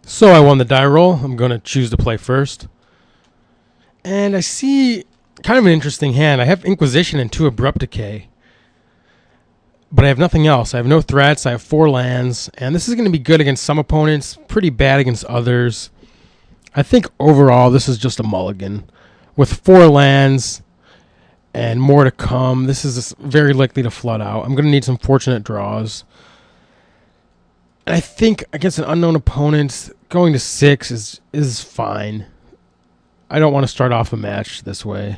So I won the die roll. I'm going to choose to play first. And I see kind of an interesting hand. I have Inquisition and 2 Abrupt Decay. But I have nothing else. I have no threats. I have 4 lands. And this is going to be good against some opponents, pretty bad against others. I think overall this is just a mulligan. With 4 lands and more to come, this is very likely to flood out. I'm going to need some fortunate draws. And I think against an unknown opponent, going to 6 is fine. I don't want to start off a match this way.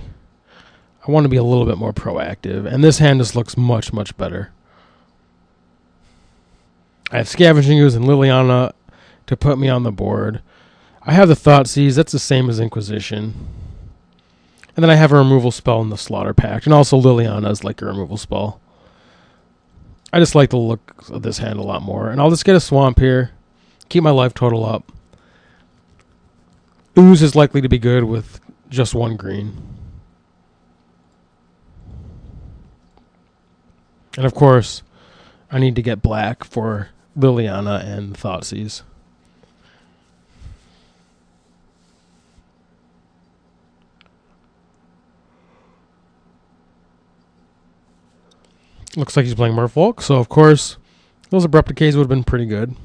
I want to be a little bit more proactive. And this hand just looks much, much better. I have Scavenging Ooze and Liliana to put me on the board. I have the Thoughtseize. That's the same as Inquisition. And then I have a removal spell in the Slaughter Pact. And also Liliana is like a removal spell. I just like the look of this hand a lot more. And I'll just get a Swamp here. Keep my life total up. Ooze is likely to be good with just 1 green. And of course, I need to get black for Liliana and Thoughtseize. Looks like he's playing Merfolk, so of course, those Abrupt Decays would have been pretty good.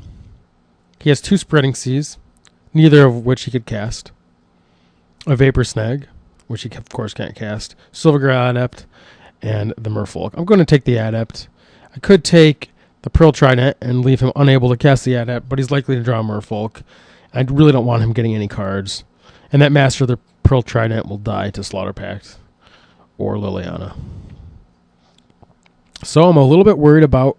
He has 2 Spreading Seas, neither of which he could cast. A Vapor Snag, which he of course can't cast. Silvergray Adept, and the Merfolk. I'm going to take the Adept. I could take the Pearl Trident and leave him unable to cast the Adept, but he's likely to draw a Merfolk. I really don't want him getting any cards. And that Master of the Pearl Trident will die to Slaughter Pact or Liliana. So I'm a little bit worried about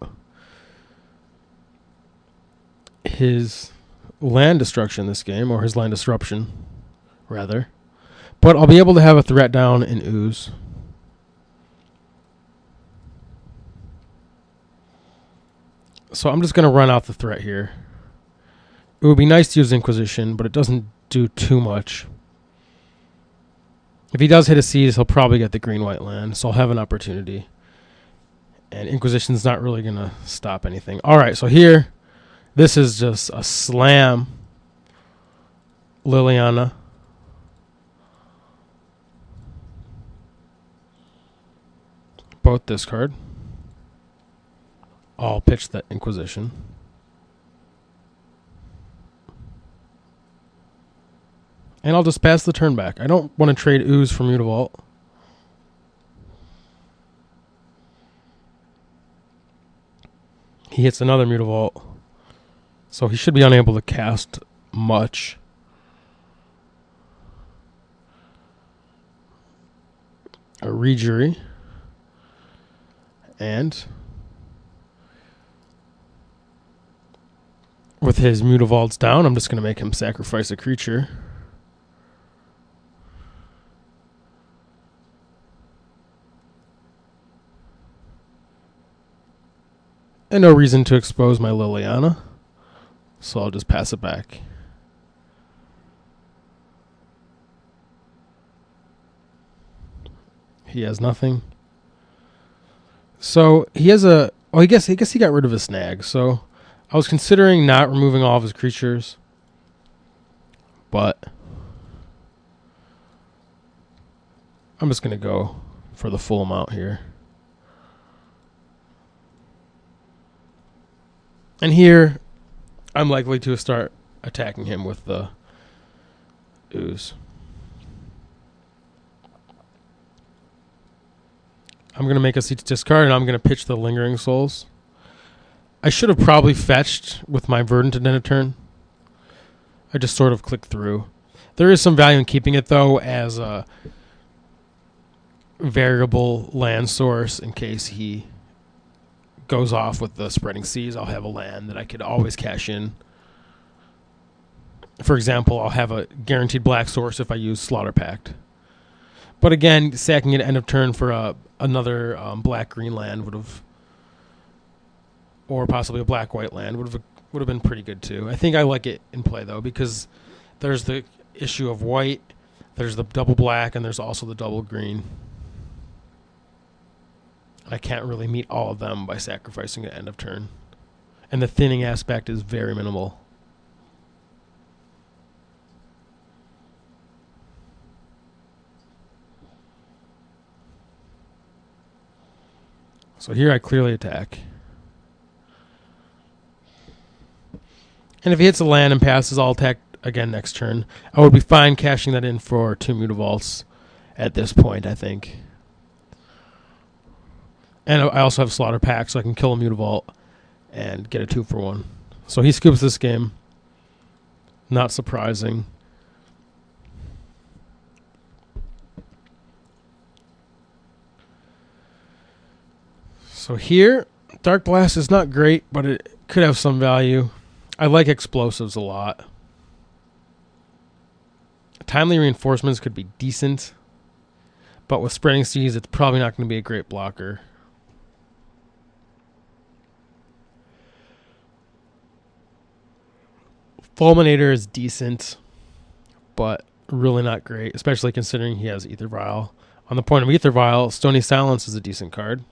his land destruction this game, or his land disruption, rather. But I'll be able to have a threat down in Ooze. So I'm just going to run out the threat here. It would be nice to use Inquisition, but it doesn't do too much. If he does hit a Seize, he'll probably get the green-white land, so I'll have an opportunity. And Inquisition's not really going to stop anything. All right, so here, this is just a slam. Liliana. Both discard. I'll pitch that Inquisition. And I'll just pass the turn back. I don't want to trade Ooze for Mutavault. He hits another Mutavault. So he should be unable to cast much. A Rejury. And with his Mutavaults down, I'm just going to make him sacrifice a creature. And no reason to expose my Liliana, so I'll just pass it back. He has nothing. So he has a... Oh, I guess he got rid of his Snag, so I was considering not removing all of his creatures, but I'm just going to go for the full amount here. And here, I'm likely to start attacking him with the Ooze. I'm going to make a Seats discard, and I'm going to pitch the Lingering Souls. I should have probably fetched with my Verdant at end of turn. I just sort of clicked through. There is some value in keeping it, though, as a variable land source in case he goes off with the Spreading Seas. I'll have a land that I could always cash in. For example, I'll have a guaranteed black source if I use Slaughter Pact. But again, sacking it at end of turn for another black-green land would have, or possibly a black-white land, would have been pretty good too. I think I like it in play though, because there's the issue of white, there's the double black, and there's also the double green. I can't really meet all of them by sacrificing at end of turn. And the thinning aspect is very minimal. So here I clearly attack. And if he hits a land and passes, I'll attack again next turn. I would be fine cashing that in for 2 Mutavaults at this point, I think. And I also have Slaughter Pack, so I can kill a Mutavault and get a 2-for-1. So he scoops this game. Not surprising. So here, Dark Blast is not great, but it could have some value. I like explosives a lot. Timely Reinforcements could be decent, but with Spreading Seas, it's probably not going to be a great blocker. Fulminator is decent, but really not great, especially considering he has Ether Vial. On the point of Ether Vial, Stony Silence is a decent card,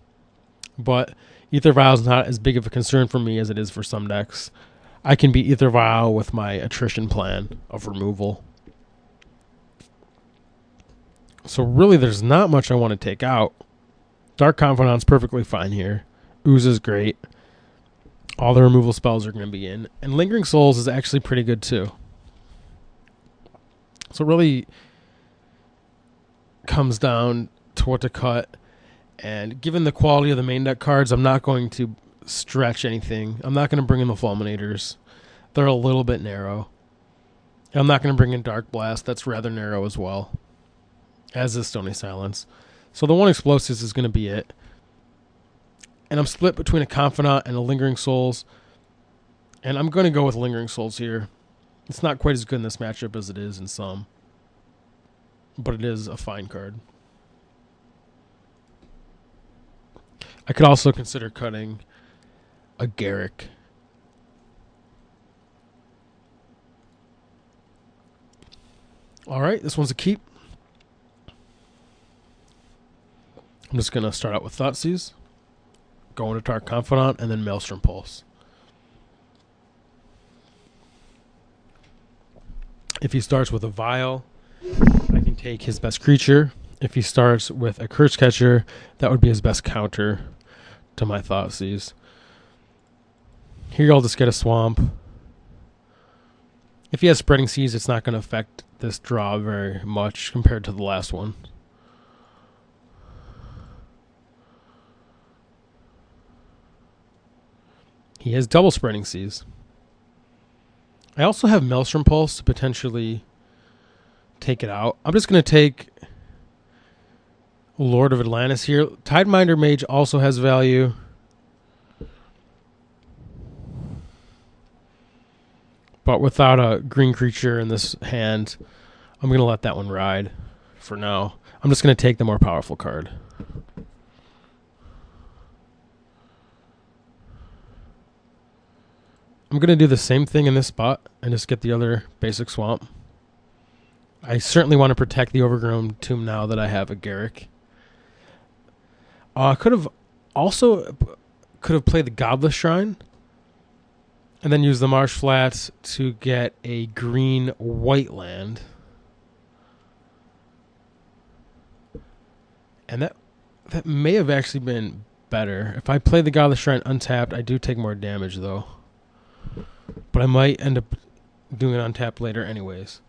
but Ether Vial is not as big of a concern for me as it is for some decks. I can beat Ether Vial with my attrition plan of removal. So really there's not much I want to take out. Dark Confidant's perfectly fine here. Ooze is great. All the removal spells are going to be in. And Lingering Souls is actually pretty good too. So it really comes down to what to cut. And given the quality of the main deck cards, I'm not going to stretch anything. I'm not going to bring in the Fulminators. They're a little bit narrow. And I'm not going to bring in Dark Blast. That's rather narrow as well, as is Stony Silence. So the 1 Explosives is going to be it. And I'm split between a Confidant and a Lingering Souls. And I'm going to go with Lingering Souls here. It's not quite as good in this matchup as it is in some, but it is a fine card. I could also consider cutting a Garrick. All right, this one's a keep. I'm just going to start out with Thoughtseize, go into Dark Confidant, and then Maelstrom Pulse. If he starts with a Vial, I can take his best creature. If he starts with a Curse Catcher, that would be his best counter to my Thoughtseize. Here I'll just get a Swamp. If he has Spreading Seas, it's not going to affect this draw very much compared to the last one. He has double Spreading Seas. I also have Maelstrom Pulse to potentially take it out. I'm just going to take Lord of Atlantis here. Tideminder Mage also has value. But without a green creature in this hand, I'm going to let that one ride for now. I'm just going to take the more powerful card. I'm going to do the same thing in this spot and just get the other basic swamp. I certainly want to protect the Overgrown Tomb now that I have a Garrick. Could have played the Godless Shrine and then use the Marsh Flats to get a green-white land. And that may have actually been better. If I play the Godless Shrine untapped, I do take more damage though. But I might end up doing it untapped later anyways.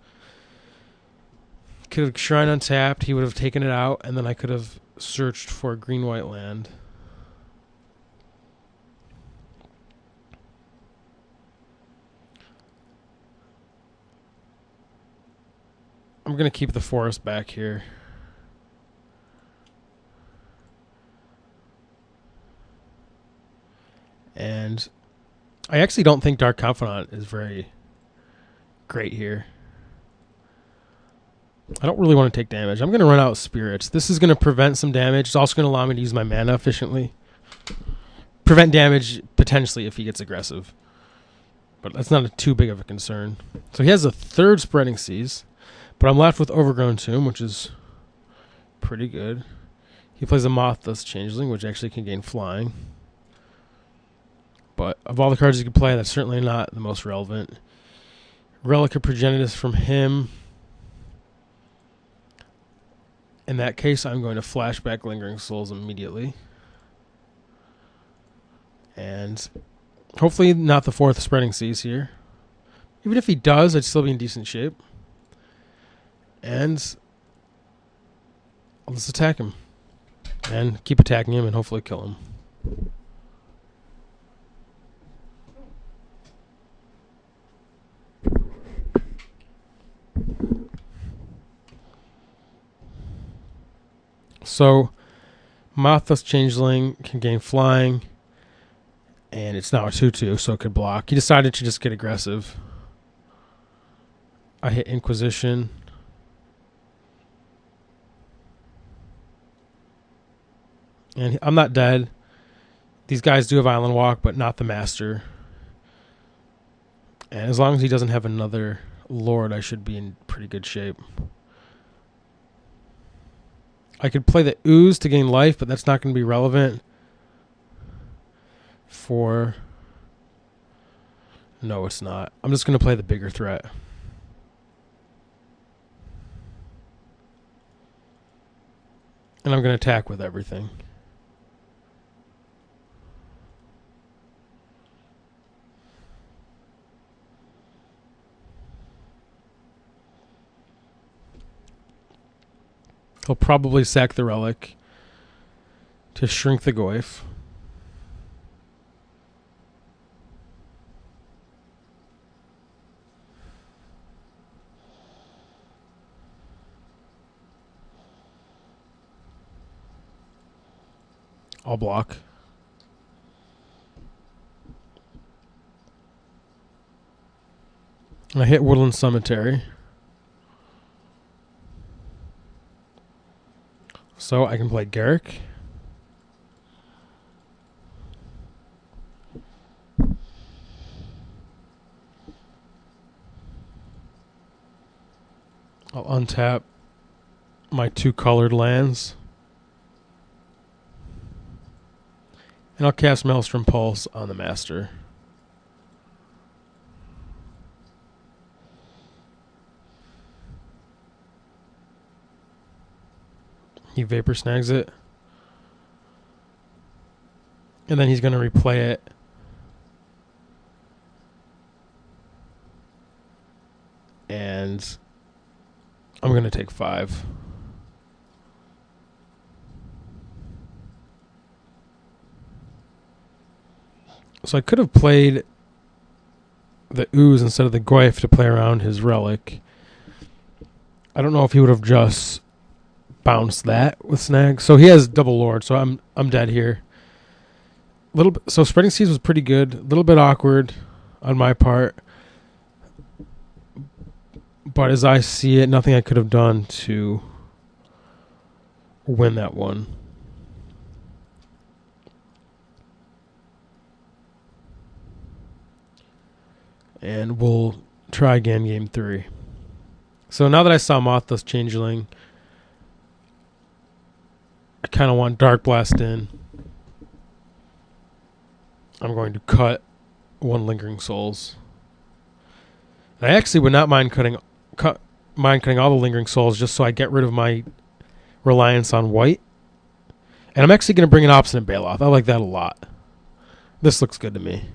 Could have Shrine untapped, he would have taken it out, and then I could have searched for a green-white land. I'm going to keep the forest back here. And I actually don't think Dark Confidant is very great here. I don't really want to take damage. I'm going to run out Spirits. This is going to prevent some damage. It's also going to allow me to use my mana efficiently. Prevent damage potentially if he gets aggressive. But that's not too big of a concern. So he has a third Spreading Seas. But I'm left with Overgrown Tomb, which is pretty good. He plays a Mothless Changeling, which actually can gain flying. But of all the cards you can play, that's certainly not the most relevant. Relic of Progenitus from him. In that case, I'm going to flashback Lingering Souls immediately. And hopefully not the 4th Spreading Seas here. Even if he does, I'd still be in decent shape. And I'll just attack him. And keep attacking him and hopefully kill him. So, Mothos Changeling can gain flying, and it's now a 2/2, so it could block. He decided to just get aggressive. I hit Inquisition. And I'm not dead. These guys do have Island Walk, but not the Master. And as long as he doesn't have another Lord, I should be in pretty good shape. I could play the Ooze to gain life, but that's not going to be relevant for... No, it's not. I'm just going to play the bigger threat. And I'm going to attack with everything. He'll probably sack the relic to shrink the Goyf. I'll block. I hit Woodland Cemetery. So I can play Garrick. I'll untap my 2 colored lands. And I'll cast Maelstrom Pulse on the Master. He Vapor Snags it. And then he's going to replay it. And I'm going to take 5. So I could have played the Ooze instead of the Goyf to play around his relic. I don't know if he would have just bounced that with Snag. So he has double Lord, so I'm dead here. So Spreading Seas was pretty good. A little bit awkward on my part. But as I see it, nothing I could have done to win that one. And we'll try again game 3. So now that I saw Mothos Changeling, I kind of want Dark Blast in. I'm going to cut 1 Lingering Souls. I actually would not mind cutting all the Lingering Souls just so I get rid of my reliance on white. And I'm actually going to bring an Obstinate Baloth. I like that a lot. This looks good to me.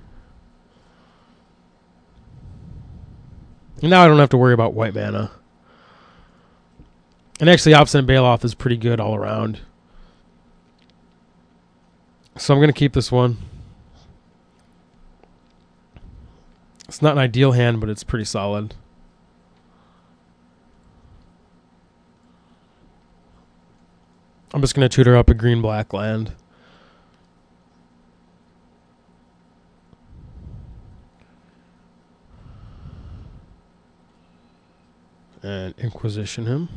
And now I don't have to worry about white mana. And actually Obstinate Baloth is pretty good all around. So I'm going to keep this one. It's not an ideal hand, but it's pretty solid. I'm just going to tutor up a green-black land. And Inquisition him.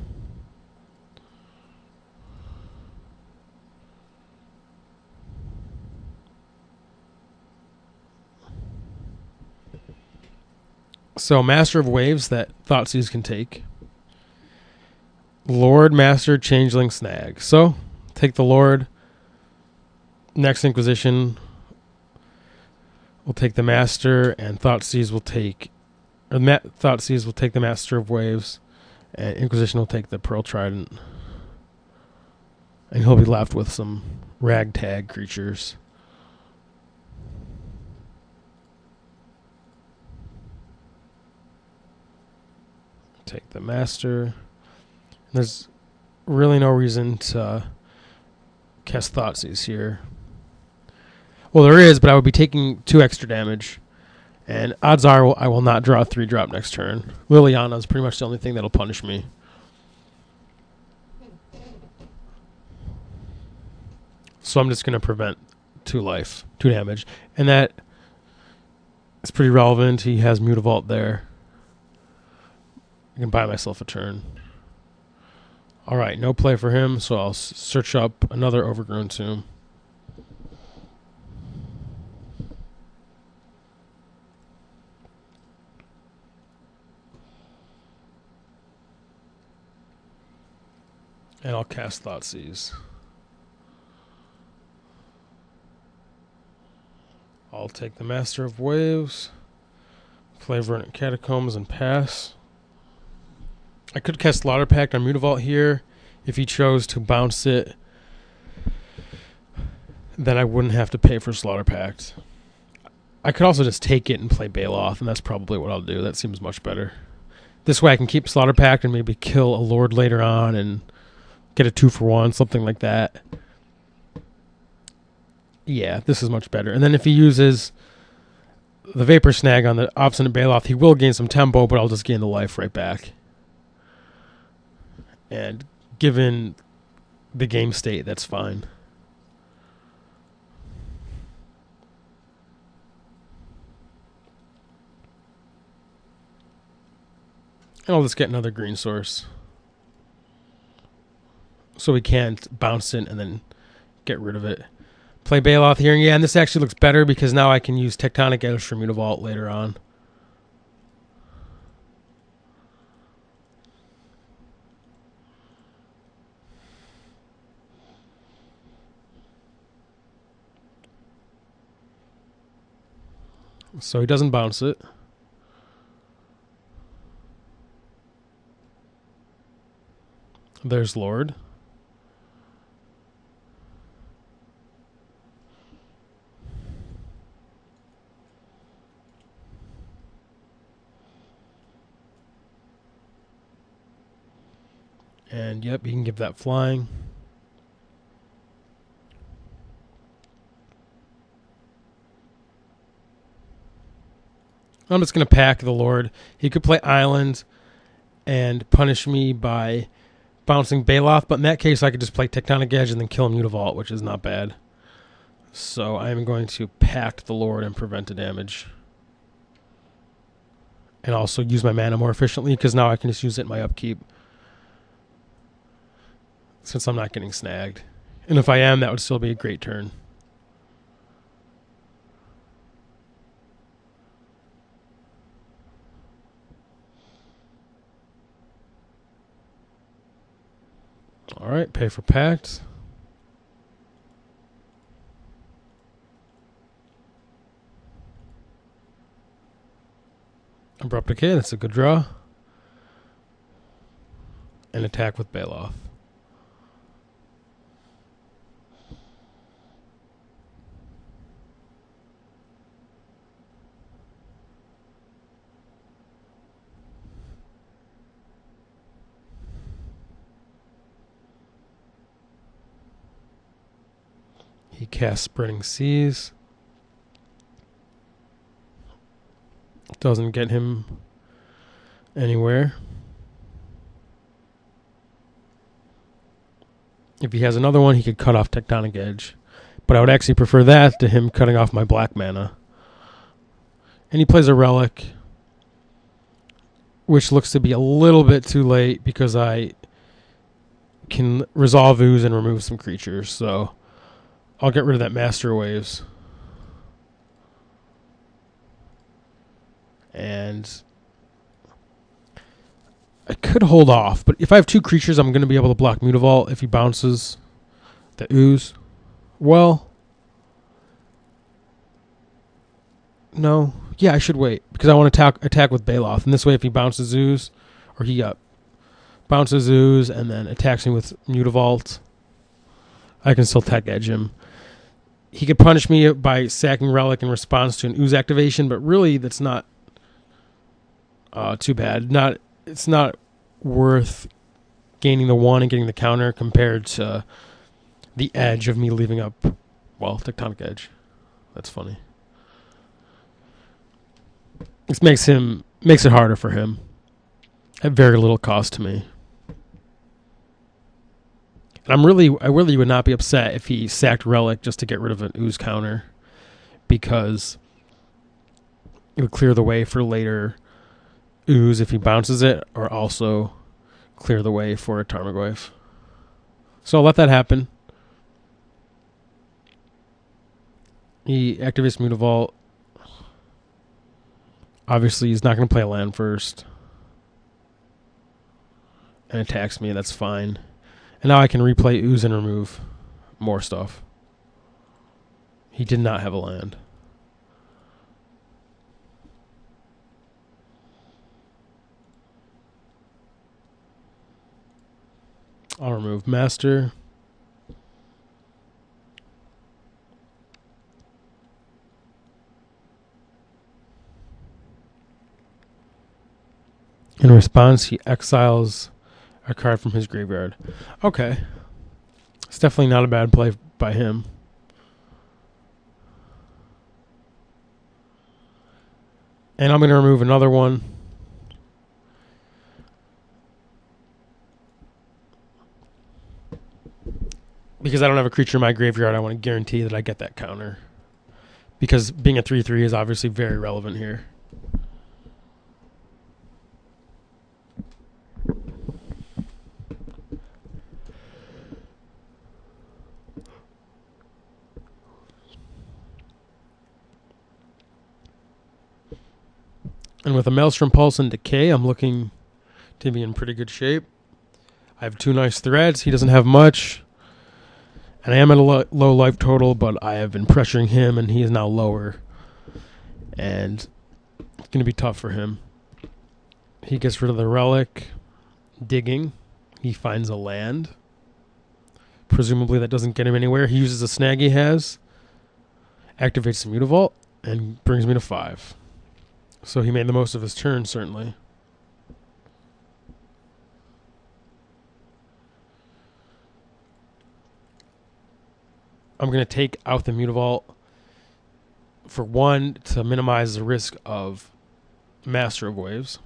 So Master of Waves that Thoughtseize can take. Lord, Master, Changeling, Snag. So take the Lord. Next Inquisition will take the Master, and Thoughtseize will take Thoughtseize will take the Master of Waves, and Inquisition will take the Pearl Trident. And he'll be left with some ragtag creatures. Take the Master. There's really no reason to cast Thoughtseize here. Well, there is, but I would be taking 2 extra damage. And odds are I will not draw a 3-drop next turn. Liliana is pretty much the only thing that'll punish me. So I'm just going to prevent 2 damage. And that is pretty relevant. He has Mutavault there. I can buy myself a turn. All right, no play for him, so I'll search up another Overgrown Tomb. And I'll cast Thoughtseize. I'll take the Master of Waves, play Verdant Catacombs, and pass. I could cast Slaughter Pact on Mutavault here. If he chose to bounce it, then I wouldn't have to pay for Slaughter Pact. I could also just take it and play Baloth, and that's probably what I'll do. That seems much better. This way I can keep Slaughter Pact and maybe kill a Lord later on and get a 2-for-1, something like that. Yeah, this is much better. And then if he uses the Vapor Snag on the Obstinate Baloth, he will gain some tempo, but I'll just gain the life right back. And given the game state, that's fine. And I'll just get another green source. So we can't bounce it and then get rid of it. Play Baloth here. Yeah, and this actually looks better because now I can use Tectonic Edge for Mutavault later on. So he doesn't bounce it. There's Lord. And yep, he can give that flying. I'm just going to pack the Lord. He could play Island and punish me by bouncing Baloth, but in that case I could just play Tectonic Edge and then kill Mutavault, which is not bad. So I'm going to pack the Lord and prevent the damage. And also use my mana more efficiently because now I can just use it in my upkeep. Since I'm not getting snagged. And if I am, that would still be a great turn. All right, pay for Pact. Abrupt Decay, that's a good draw. And attack with Baloth. He casts Spreading Seas. Doesn't get him anywhere. If he has another one, he could cut off Tectonic Edge. But I would actually prefer that to him cutting off my black mana. And he plays a Relic, which looks to be a little bit too late because I can resolve Ooze and remove some creatures. So I'll get rid of that Master Waves. And I could hold off, but if I have 2 creatures, I'm going to be able to block Mutavault if he bounces the Ooze. Well, no. Yeah, I should wait because I want to attack with Baloth. And this way, if he bounces Ooze, or he bounces Ooze and then attacks me with Mutavault, I can still Tech Edge him. He could punish me by sacking Relic in response to an Ooze activation, but really that's not too bad. Not it's not worth gaining the 1 and getting the counter compared to the edge of me leaving up, well, Tectonic Edge. That's funny. This makes it harder for him at very little cost to me. And I really would not be upset if he sacked Relic just to get rid of an Ooze counter, because it would clear the way for later Ooze if he bounces it, or also clear the way for a Tarmogoyf. So I'll let that happen. He activates Mutavault. Obviously, he's not going to play a land first. And attacks me, that's fine. And now I can replay Ooze and remove more stuff. He did not have a land. I'll remove Master. In response, he exiles a card from his graveyard. Okay. It's definitely not a bad play by him. And I'm going to remove another one. Because I don't have a creature in my graveyard, I want to guarantee that I get that counter. Because being a 3/3 is obviously very relevant here. And with a Maelstrom Pulse and Decay, I'm looking to be in pretty good shape. I have 2 nice threads. He doesn't have much. And I am at a low life total, but I have been pressuring him, and he is now lower. And it's going to be tough for him. He gets rid of the Relic. Digging. He finds a land. Presumably that doesn't get him anywhere. He uses a snag he has. Activates the Mutavault, and brings me to 5. So he made the most of his turn, certainly. I'm going to take out the Mutavault for 1 to minimize the risk of Master of Waves.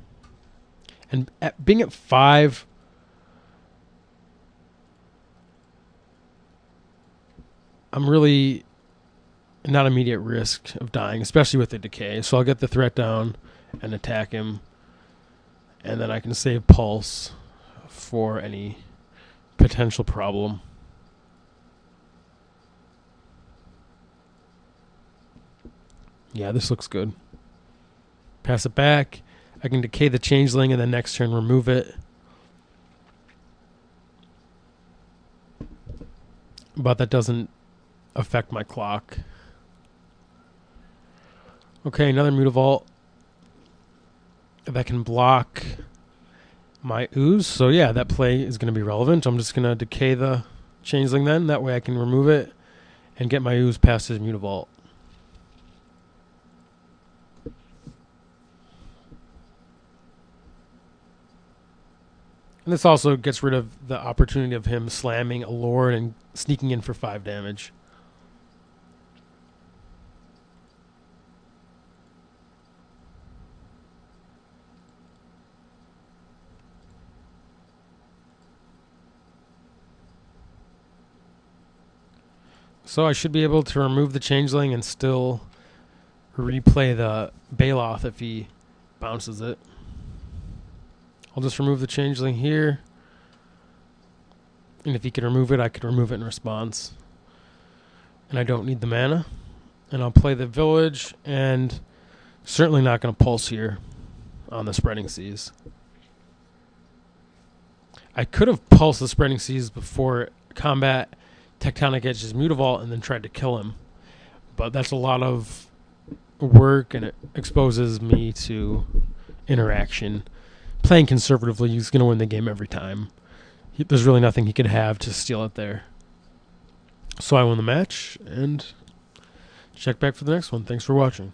And being at 5, I'm really not immediate risk of dying, especially with the Decay. So I'll get the threat down and attack him. And then I can save Pulse for any potential problem. Yeah, this looks good. Pass it back. I can Decay the Changeling and then next turn remove it. But that doesn't affect my clock. Okay, another Mutavault that can block my Ooze. So yeah, that play is going to be relevant. I'm just going to Decay the Changeling then. That way I can remove it and get my Ooze past his Mutavault. And this also gets rid of the opportunity of him slamming a Lord and sneaking in for 5 damage. So I should be able to remove the Changeling and still replay the Baloth if he bounces it. I'll just remove the Changeling here. And if he can remove it, I could remove it in response. And I don't need the mana. And I'll play the Village, and certainly not going to Pulse here on the Spreading Seas. I could have pulsed the Spreading Seas before combat Tectonic Edge's Mutavault and then tried to kill him. But that's a lot of work, and it exposes me to interaction. Playing conservatively, he's going to win the game every time. There's really nothing he could have to steal it there. So I won the match, and check back for the next one. Thanks for watching.